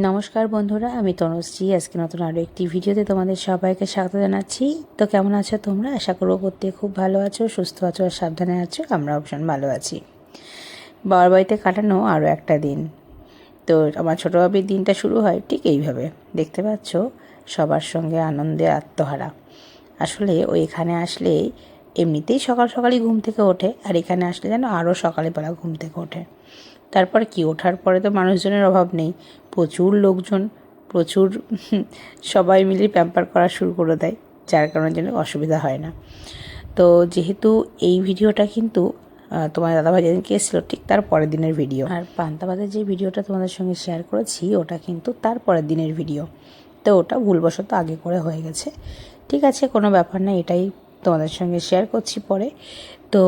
নমস্কার বন্ধুরা, আমি তনুশ্রী। আজকে নতুন আরও একটি ভিডিওতে তোমাদের সবাইকে স্বাগত জানাচ্ছি। তো কেমন আছো তোমরা? আশা করবো প্রত্যেকে খুব ভালো আছো, সুস্থ আছো আর সাবধানে আছো। আমরাও ভীষণ ভালো আছি। বাবার বাড়িতে কাটানো আরও একটা দিন। তো আমার ছোটো বাবির দিনটা শুরু হয় ঠিক এইভাবে, দেখতে পাচ্ছ, সবার সঙ্গে আনন্দে আত্মহারা। আসলে ও এখানে আসলে এমনিতেই সকাল সকালই ঘুম থেকে ওঠে, আর এখানে আসলে যেন আরও সকালবেলা ঘুম থেকে ওঠে। তারপর কি, ওঠার পরে তো মানুষজনের অভাব নেই, প্রচুর লোকজন, প্রচুর সবাই মিলে প্যাম্পার করা শুরু করে দেয়, যার কারণের জন্য অসুবিধা হয় না। তো যেহেতু এই ভিডিওটা কিন্তু তোমার দাদাভাই যেদিনকে এসেছিলো ঠিক তার পরের দিনের ভিডিও, আর পান্তাবাদের যে ভিডিওটা তোমাদের সঙ্গে শেয়ার করেছি ওটা কিন্তু তার পরের দিনের ভিডিও। তো ওটা ভুলবশত আগে করে হয়ে গেছে, ঠিক আছে, কোনো ব্যাপার না, এটাই তোমাদের সঙ্গে শেয়ার করছি পরে। তো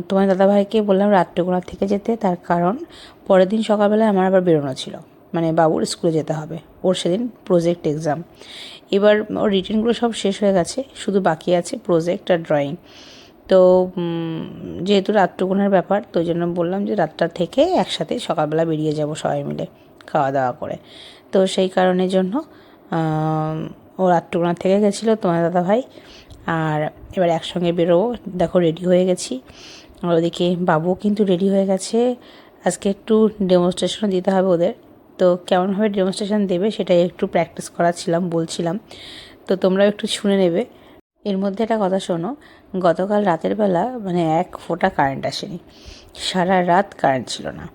তোমার দাদাভাইকে বললাম রাত্রেবেলা থেকে যেতে, তার কারণ পরের দিন সকালবেলায় আমার আবার বেরোনো ছিল, মানে বাবুর স্কুলে যেতে হবে। ওর সেদিন প্রজেক্ট এক্সাম। এবার ওর রিটেনগুলো সব শেষ হয়ে গেছে, শুধু বাকি আছে প্রজেক্ট আর ড্রয়িং। তো যেহেতু রাত্রগুণের ব্যাপার, তো ওই জন্য বললাম যে রাতটা থেকে একসাথে সকালবেলা বেরিয়ে যাব সবাই মিলে খাওয়া দাওয়া করে। তো সেই কারণের জন্য ও রাত্রগুণার থেকে গেছিলো তোমার দাদাভাই, আর এবার একসঙ্গে বেরোবো। দেখো রেডি হয়ে গেছি, আর ওদিকে বাবুও কিন্তু রেডি হয়ে গেছে। আজকে একটু ডেমনস্ট্রেশনও দিতে হবে ওদের। তো কেমনভাবে ডেমনস্ট্রেশন দেবে সেটাই একটু প্র্যাকটিস করাচ্ছিলাম, বলছিলাম। তো তোমরাও একটু শুনে নেবে। এর মধ্যে একটা কথা শোনো, গতকাল রাতের বেলা মানে এক ফোঁটা কারেন্ট আসেনি, সারা রাত কারেন্ট ছিল না।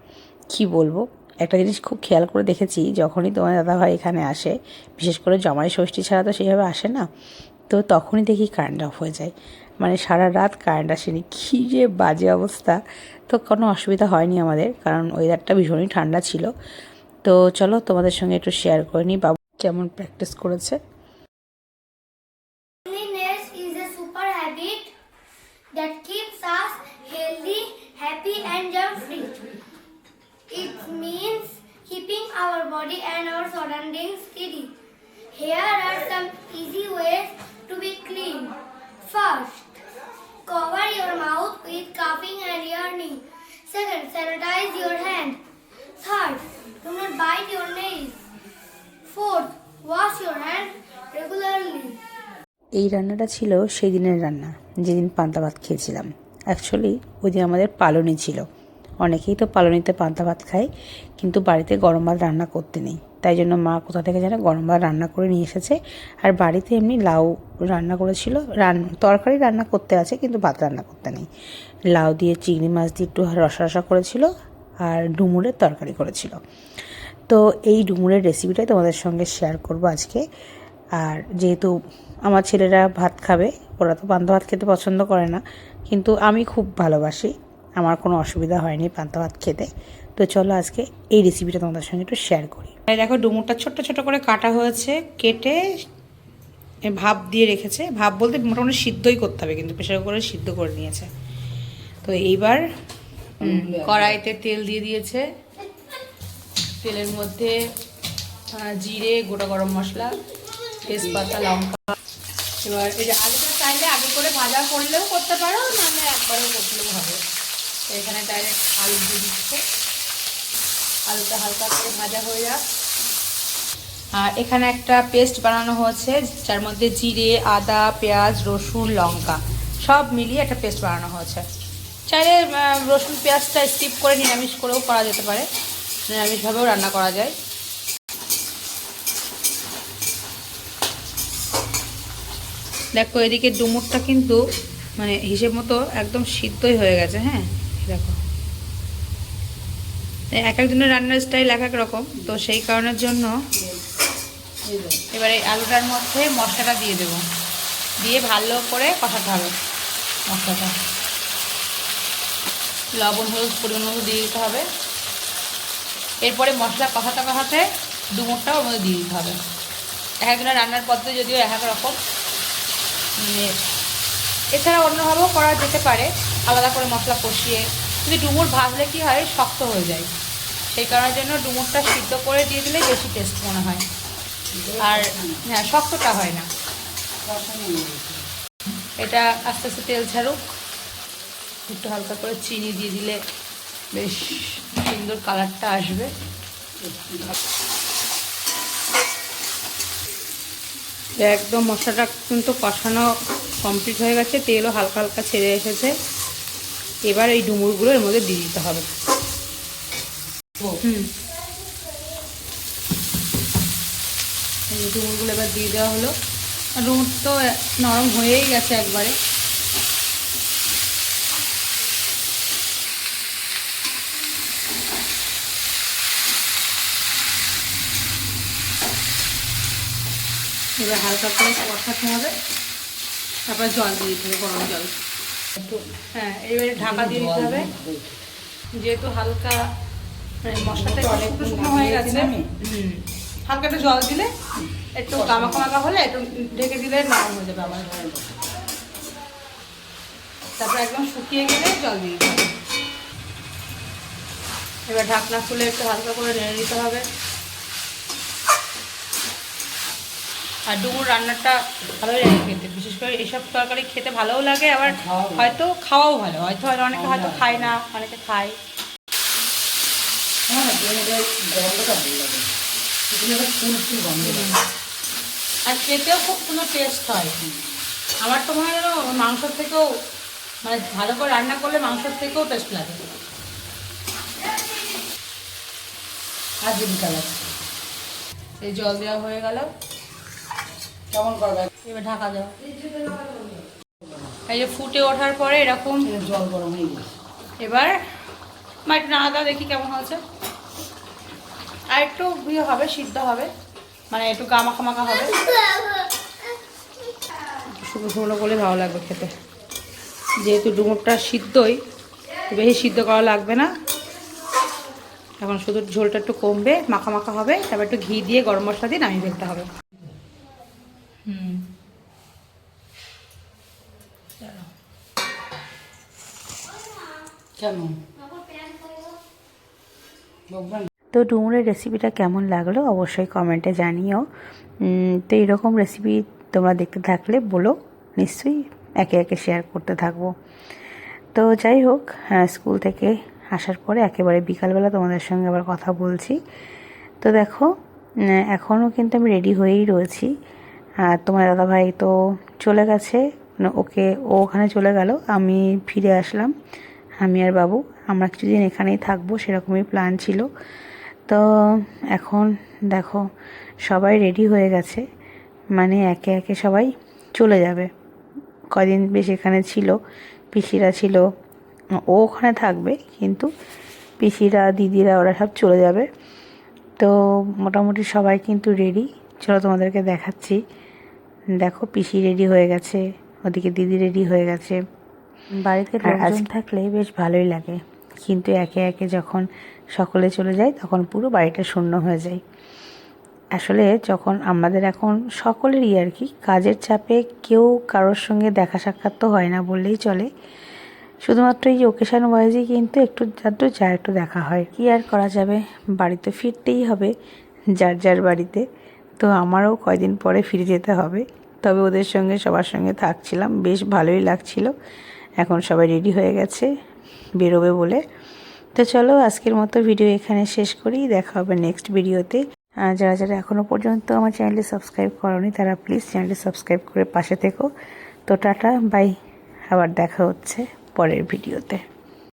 কি বলবো, একটা জিনিস খুব খেয়াল করে দেখেছি, যখনই তোমার দাদাভাই এখানে আসে, বিশেষ করে জামাই ষষ্ঠী ছাড়া তো সেইভাবে আসে না, তো তখনই দেখি কারেন্ট অফ হয়ে যায়। মানে সারা রাত কারেন্ট আসেনি, কী যে বাজে অবস্থা। তো কোনো অসুবিধা হয়নি আমাদের, কারণ ওয়েদারটা ভীষণই ঠান্ডা ছিল। তো চলো তোমাদের সঙ্গে একটু শেয়ার করে নিই বাবু কেমন প্র্যাকটিস করেছে। Cleanliness is a super habit that keeps us healthy, happy and germ free. It means keeping our body and our surroundings steady. Here are some easy ways to be clean. First, cover your mouth with cupping and earring. Second, sanitize your hand. Third, do not bite your nails. Fourth, wash your hands regularly. এই রান্নাটা ছিল সেই দিনের রান্না, যেদিন পান্তা ভাত খেয়েছিলাম। অ্যাকচুয়ালি ওই দিন আমাদের পালনি ছিল। অনেকেই তো পালনিতে পান্তা ভাত খায়, কিন্তু বাড়িতে গরম ভাত রান্না করতে নেই, তাই জন্য মা কোথা থেকে যেন গরম ভাত রান্না করে নিয়ে এসেছে। আর বাড়িতে এমনি লাউ রান্না করেছিল, তরকারি রান্না করতে আছে কিন্তু ভাত রান্না করতে নেই। লাউ দিয়ে চিংড়ি মাছ দিয়ে একটু রসা রসা করেছিল, আর ডুমুরের তরকারি করেছিল। তো এই ডুমুরের রেসিপিটাই তোমাদের সঙ্গে শেয়ার করব আজকে। আর যেহেতু আমার ছেলেরা ভাত খাবে, ওরা তো পান্তা ভাত খেতে পছন্দ করে না, কিন্তু আমি খুব ভালোবাসি, আমার কোনো অসুবিধা হয়নি পান্তা ভাত খেতে। তো চলো আজকে এই রেসিপিটা তোমাদের সঙ্গে একটু শেয়ার করি। দেখো ডুমুরটা ছোট্ট ছোট করে কাটা হয়েছে, কেটে ভাপ দিয়ে রেখেছে। ভাপ বলতে মোটামুটি সিদ্ধই করতে হবে, কিন্তু প্রেশার কুকারে সিদ্ধ করে নিয়েছে। তো এইবার কড়াইতে তেল দিয়ে দিয়েছে, তেলের মধ্যে জিরে, গোটা গরম মশলা, তেজপাতা, লঙ্কা। এবার এই যে আলুটা চাইলে আগে করে ভাজা করলেও করতে পারো, নাহলে একবারেও করলেও হবে। তো এখানে ডাইরেক্ট আলু দিয়ে দিচ্ছে, আলুটা হালকা করে ভাজা হয়ে যাক। আর এখানে একটা পেস্ট বানানো হয়েছে, যার মধ্যে জিরে, আদা, পেঁয়াজ, রসুন, লঙ্কা সব মিলিয়ে একটা পেস্ট বানানো হয়েছে। চাইলে রসুন পেঁয়াজটা স্কিপ করে নিরামিষ করেও করা যেতে পারে, নিরামিষভাবেও রান্না করা যায়। দেখো এদিকে ডুমুরটা কিন্তু মানে হিসেব মতো একদম সিদ্ধই হয়ে গেছে। হ্যাঁ দেখো, এক একজনের রান্নার স্টাইল এক এক রকম, তো সেই কারণের জন্য এবারে আলুটার মধ্যে মশলাটা দিয়ে দেব, দিয়ে ভালো করে কষাতে হবে মশলাটা। লবণ, হলুদ, পরিমাণ মতো দিয়ে দিতে হবে। এরপরে মশলা কষাতে কষাতে ডুমুরটাও ওর মধ্যে দিয়ে দিতে হবে। এক একজনের রান্নার পদ্ধতি যদিও এক এক রকম, এছাড়া অন্যভাবেও করা যেতে পারে, আলাদা করে মশলা কষিয়ে। কিন্তু ডুমুর ভাজলে কি হয়, শক্ত হয়ে যায়, সেই কারণের জন্য ডুমুরটা সিদ্ধ করে দিয়ে দিলেই বেশি টেস্ট মনে হয়, আর হ্যাঁ শক্তটা হয় না। এটা আস্তে আস্তে তেল ছাড়ুক, একটু হালকা করে চিনি দিয়ে দিলে বেশ সুন্দর কালারটা আসবে। একদম মশলাটা কিন্তু কষানো কমপ্লিট হয়ে গেছে, তেলও হালকা হালকা ছেড়ে এসেছে। এবার এই ডুমুরগুলো এর মধ্যে দিয়ে দিতে হবে। এই ডুমুরগুলো এবার দিয়ে দেওয়া হলো। ডুমুর তো নরম হয়েই গেছে একবারে। এবার হালকা করে কষাতে হবে, তারপর জল দিয়ে দিতে হবে, গরম জল। হ্যাঁ, এবারে ঢাকা দিয়ে দিতে হবে, যেহেতু হালকা মানে মশলাটা একটু শুকনো হয়ে গেছে। হালকা একটু জল দিলে একটু গামাখা মাখা হলে একটু ঢেকে দিলে নরম হয়ে যাবে আবার। তারপর একদম শুকিয়ে গেলে জল দিয়ে দিতে হবে। এবার ঢাকনা খুলে একটু হালকা করে নেড়ে দিতে হবে। আর ডুমুর রান্নাটা ভালোই লাগে খেতে, বিশেষ করে এইসব তরকারি খেতে ভালোও লাগে, আবার হয়তো খাওয়াও ভালো, হয়তো অনেকে হয়তো খায় না, অনেকে খায়। আর খেতেও খুব সুন্দর টেস্ট হয়। আমার তো মনে হয় মাংসর থেকেও মানে ভালো করে রান্না করলে মাংসর থেকেও টেস্ট লাগে। আর দিনটা লাগছে। এই জল দেওয়া হয়ে গেল, কেমন করবে এবার ঢাকা দেওয়া। এই যে ফুটে ওঠার পরে এরকম জল গরম হয়ে গেছে। এবার একটু নাড়া দাও, দেখি কেমন হয়েছে। আর একটু ইয়ে হবে, সিদ্ধ হবে, মানে একটু গামাখা মাখা হবে। শুকনো শুকনো করলে ভালো লাগবে খেতে, যেহেতু ডুমুরটা সিদ্ধই, বেশি সিদ্ধ করা লাগবে না। এখন শুধু ঝোলটা একটু কমবে, মাখা মাখা হবে, তারপর একটু ঘি দিয়ে গরম মশলা দিয়ে নামিয়ে ফেলতে হবে। তো ডুমুরের রেসিপিটা কেমন লাগলো অবশ্যই কমেন্টে জানিও। তো এরকম রেসিপি তোমরা দেখতে থাকলে বলো, নিশ্চয়ই একে একে শেয়ার করতে থাকবো। তো যাই হোক, স্কুল থেকে আসার পরে একেবারে বিকালবেলা তোমাদের সঙ্গে আবার কথা বলছি। তো দেখো, এখনও কিন্তু আমি রেডি হয়েই রয়েছি। আর তোমার দাদাভাই তো চলে গেছে, ও ওখানে চলে গেল, আমি ফিরে আসলাম। আমি আর বাবু আমরা কিছুদিন এখানেই থাকবো, সেরকমই প্ল্যান ছিল। তো এখন দেখো সবাই রেডি হয়ে গেছে, মানে একে একে সবাই চলে যাবে। কদিন বেশ এখানে ছিল, পিসিরা ছিল, ও ওখানে থাকবে, কিন্তু পিসিরা দিদিরা ওরা সব চলে যাবে। তো মোটামুটি সবাই কিন্তু রেডি, চলো তোমাদেরকে দেখাচ্ছি। দেখো পিসি রেডি হয়ে গেছে, ওদিকে দিদি রেডি হয়ে গেছে। বাড়িতে লোকজন থাকলে বেশ ভালোই লাগে, কিন্তু একে একে যখন সকলে চলে যায় তখন পুরো বাড়িটা শূন্য হয়ে যায়। আসলে যখন আমাদের এখন সকলেরই আর কি কাজের চাপে কেউ কারোর সঙ্গে দেখা সাক্ষাৎ তো হয় না বললেই চলে, শুধুমাত্র এই ওকেশান ওয়াইজই কিন্তু একটু যা একটু দেখা হয়। কি আর করা যাবে, বাড়িতে ফিরতেই হবে যার যার বাড়িতে। তো আমারও কয়দিন পরে ফিরে যেতে হবে, তবে ওদের সঙ্গে সবার সঙ্গে থাকছিলাম, বেশ ভালোই লাগছিল। এখন সবাই রেডি হয়ে গেছে বেরোবে বলে। তো চলো আজকের মতো ভিডিও এখানে শেষ করি, দেখা হবে নেক্সট ভিডিওতে। আর যারা যারা এখনও পর্যন্ত আমার চ্যানেলটি সাবস্ক্রাইব করোনি তারা প্লিজ চ্যানেলটি সাবস্ক্রাইব করে পাশে থেকো। তো টাটা বাই, আবার দেখা হচ্ছে পরের ভিডিওতে।